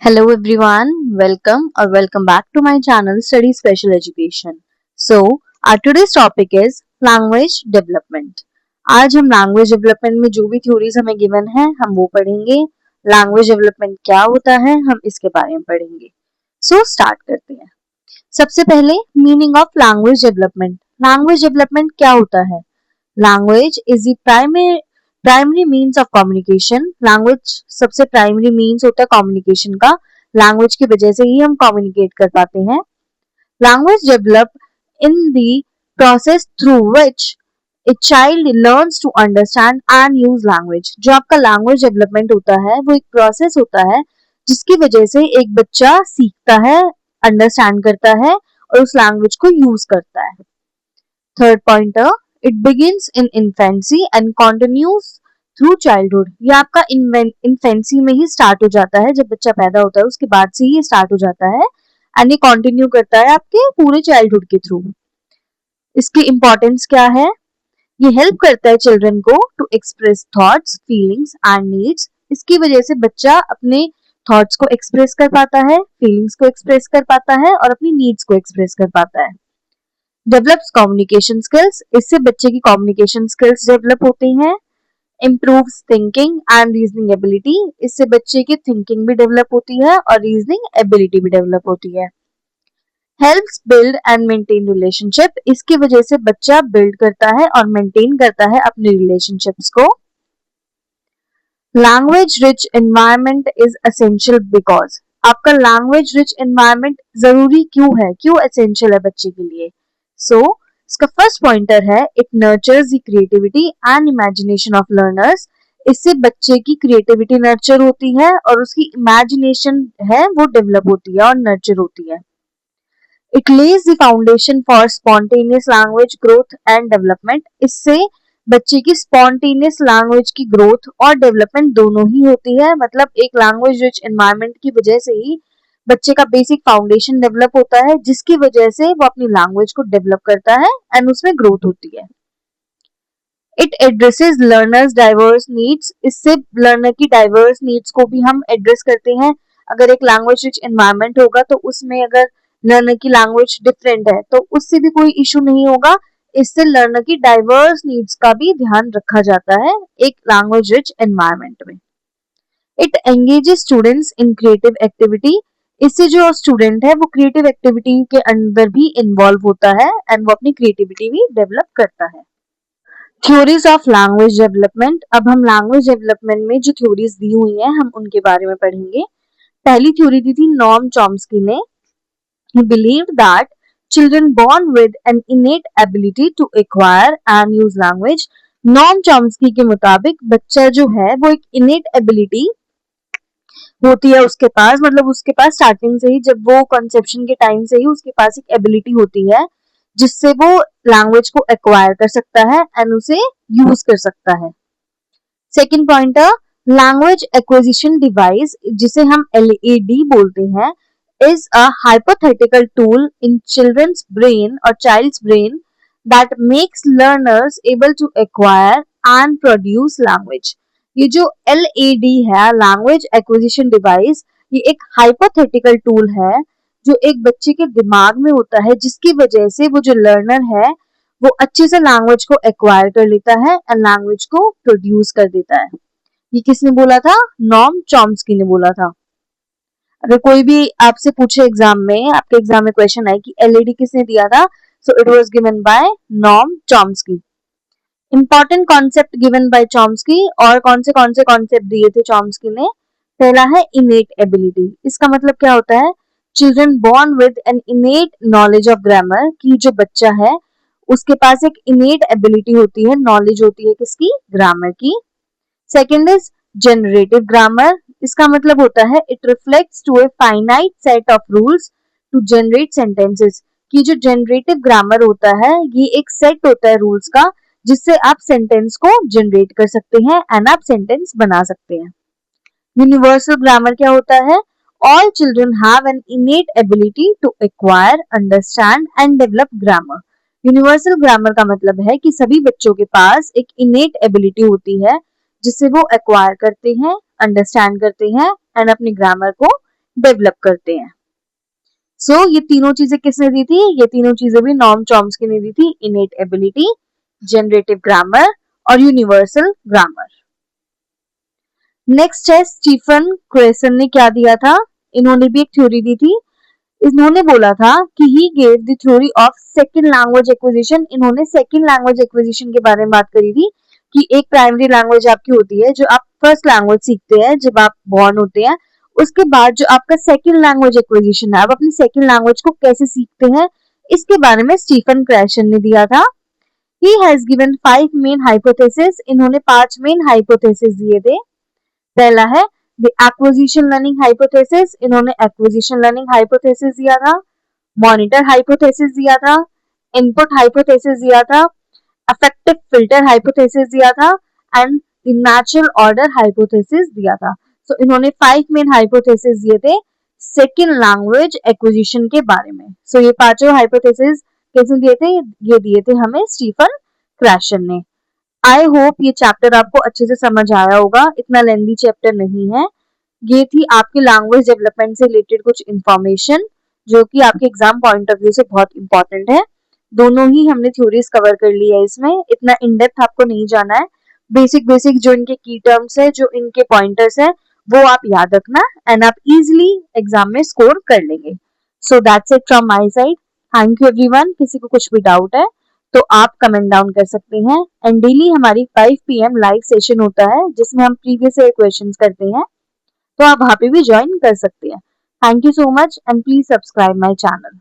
Hello everyone, welcome back to my channel Study Special Education. So, our today's topic is language development. आज हम language development में जो भी theories हमें given है हम वो पढ़ेंगे. Language development क्या होता है हम इसके बारे में पढ़ेंगे. So, start करते हैं. सबसे पहले meaning of language development. Language development क्या होता है? Language is the primary means of communication. Language सबसे प्राइमरी मीन्स होता है कम्युनिकेशन का. लैंग्वेज की वजह से ही हम कम्युनिकेट कर पाते हैं. Language develop in the process through which a child learns to understand and use language. जो आपका लैंग्वेज डेवलपमेंट होता है वो एक प्रोसेस होता है जिसकी वजह से एक बच्चा सीखता है, अंडरस्टैंड करता है और उस लैंग्वेज को यूज करता है. Third pointer, it begins in infancy and continues through childhood. ये आपका इन्फेंसी में ही स्टार्ट हो जाता है, जब बच्चा पैदा होता है उसके बाद से ही स्टार्ट हो जाता है एंड ये कंटिन्यू करता है आपके पूरे चाइल्डहुड के थ्रू. इसकी इंपॉर्टेंस क्या है? ये हेल्प करता है चिल्ड्रन को to express thoughts, feelings and needs. इसकी वजह से बच्चा अपने थॉट्स को एक्सप्रेस कर पाता है, फीलिंग्स को एक्सप्रेस कर पाता है और अपनी नीड्स को एक्सप्रेस कर पाता है. Develops communication skills. इससे बच्चे की कम्युनिकेशन स्किल्स डेवलप होती हैं. Improves thinking and reasoning ability. इससे बच्चे की थिंकिंग भी डेवलप होती है और रीजनिंग एबिलिटी भी डेवलप होती है. Helps build and maintain relationship. इसकी वजह से बच्चा बिल्ड करता है और मेंटेन करता है अपने रिलेशनशिप्स को. Language rich environment is essential because. आपका लैंग्वेज रिच एनवायरनमेंट जरूरी क्यों है, क्यों एसेंशियल है बच्चे के लिए? सो इसका फर्स्ट पॉइंटर है it nurtures the creativity and imagination of learners. इससे बच्चे की क्रिएटिविटी नर्चर होती है और उसकी इमेजिनेशन है वो डेवलप होती है और नर्चर होती है. It Lay's the foundation for spontaneous language growth and development. इससे बच्चे की स्पॉन्टेनियस लैंग्वेज की ग्रोथ और डेवलपमेंट दोनों ही होती है. मतलब एक लैंग्वेज रिच एनवायरनमेंट की वजह से ही बच्चे का बेसिक फाउंडेशन डेवलप होता है जिसकी वजह से वो अपनी लैंग्वेज को डेवलप करता है एंड उसमें ग्रोथ होती है. It addresses learners diverse needs. इससे लर्नर की डाइवर्स नीड्स को भी हम एड्रेस करते हैं. अगर एक लैंग्वेज रिच एनवायरनमेंट होगा तो उसमें अगर लर्नर की लैंग्वेज डिफरेंट है तो उससे भी कोई इशू नहीं होगा. इससे लर्नर की डाइवर्स नीड्स का भी ध्यान रखा जाता है एक लैंग्वेज रिच एनवायरनमेंट में. It engages students in creative activity. इससे जो स्टूडेंट है वो क्रिएटिव एक्टिविटी के अंदर भी इन्वॉल्व होता है एंड वो अपनी क्रिएटिविटी भी डेवलप करता है. Theories of language development. अब हम लैंग्वेज डेवलपमेंट में जो थ्योरीज दी हुई हैं हम उनके बारे में पढ़ेंगे. पहली थ्योरी दी थी नॉर्म चॉम्स्की ने. He believed that children born with an innate ability to acquire and use language. Norm Chomsky के मुताबिक बच्चा जो है वो एक innate ability होती है उसके पास. मतलब उसके पास स्टार्टिंग से ही, जब वो कंसेप्शन के टाइम से ही उसके पास एक एबिलिटी होती है जिससे वो लैंग्वेज को एक्वायर कर सकता है एंड उसे यूज कर सकता है. Second pointer, language acquisition device जिसे हम LAD बोलते हैं is a hypothetical tool in children's brain or child's brain that makes learners able to acquire and produce language. ये जो LAD है, लैंग्वेज एक्विजिशन डिवाइस, ये एक हाइपोथेटिकल टूल है जो एक बच्चे के दिमाग में होता है जिसकी वजह से वो जो लर्नर है वो अच्छे से लैंग्वेज को एक्वायर कर लेता है एंड लैंग्वेज को प्रोड्यूस कर देता है. ये किसने बोला था? नॉर्म चॉम्स्की ने बोला था. अगर कोई भी आपसे पूछे एग्जाम में, आपके एग्जाम में क्वेश्चन आए कि LAD किसने दिया था, so it was given by norm Chomsky. Important concept given by Chomsky. और कौन से कॉन्सेप्ट दिए थे चॉम्स्की ने? पहला है इनेट एबिलिटी. इसका मतलब क्या होता है? Children born with an innate knowledge of grammar. की जो बच्चा है उसके पास एक इनेट एबिलिटी होती है, नॉलेज होती है किसकी? ग्रामर की. Second is generative grammar. इसका मतलब होता है it reflects to a finite set of rules to generate sentences. कि जो जनरेटिव ग्रामर होता है ये एक सेट होता है रूल्स का जिससे आप सेंटेंस को जनरेट कर सकते हैं एंड आप सेंटेंस बना सकते हैं. यूनिवर्सल ग्रामर क्या होता है? All children have an innate ability to acquire, understand and develop grammar. Universal grammar का मतलब है कि सभी बच्चों के पास एक इनेट एबिलिटी होती है जिससे वो एक्वायर करते हैं, अंडरस्टैंड करते हैं एंड अपनी ग्रामर को डेवलप करते हैं। सो ये तीनों चीजें किसने दी थी? ये तीनों चीजें भी नॉर्म चॉम्स्की ने दी थी, इनेट एबिलिटी, जनरेटिव ग्रामर और यूनिवर्सल ग्रामर। नेक्स्ट है स्टीफन क्रेसन ने क्या दिया था? इन्होंने भी एक थ्योरी दी थी। इन्होंने बोला था कि he gave the theory of second language acquisition. इन्होंने सेकंड लैंग्वेज एक्विजिशन के बारे में बात करी थी कि एक प्राइमरी लैंग्वेज आपकी होती है जो आप फर्स्ट लैंग्वेज सीखते हैं जब आप बॉर्न होते हैं, उसके बाद जो आपका सेकंड लैंग्वेज एक्विजिशन है, आप अपनी सेकंड लैंग्वेज को कैसे सीखते हैं, इसके बारे में स्टीफन क्रेशन ने दिया था। He has given 5 main hypothesis. इन्होंने 5 मेन हाइपोथेसिस दिए थे। पहला है द एक्विजिशन लर्निंग हाइपोथेसिस। इन्होंने एक्विजिशन लर्निंग हाइपोथेसिस दिया था, मॉनिटर हाइपोथेसिस दिया था, इनपुट हाइपोथेसिस दिया था, अफेक्टिव फिल्टर हाइपोथेसिस दिया था and the natural order hypothesis दिया था। सो इन्होंने 5 मेन हाइपोथेसिस दिए थे सेकेंड लैंग्वेज एक्विजिशन के बारे में। सो ये पांचों हाइपोथेसिस कैसे दिए थे? ये दिए थे हमें स्टीफन क्रेशन ने। आई होप ये चैप्टर आपको अच्छे से समझ आया होगा, इतना लेंदी चैप्टर नहीं है। ये थी आपकी लैंग्वेज डेवलपमेंट से रिलेटेड कुछ इंफॉर्मेशन जो कि आपके एग्जाम पॉइंट ऑफ व्यू से बहुत इंपॉर्टेंट है। दोनों ही हमने थ्योरीज कवर कर ली है, इसमें इतना इन डेप्थ आपको नहीं जाना है। बेसिक बेसिक जो इनके की टर्म्स है, जो इनके पॉइंटर्स है, वो आप याद रखना एंड आप इजिली एग्जाम में स्कोर कर लेंगे। So that's it from my side. Thank you everyone. किसी को कुछ भी डाउट है तो आप कमेंट डाउन कर सकते हैं एंड डेली हमारी 5 PM लाइव सेशन होता है जिसमें हम प्रीवियस ईयर क्वेश्चंस करते हैं, तो आप वहां पे भी ज्वाइन कर सकते हैं। Thank you so much and please subscribe my channel.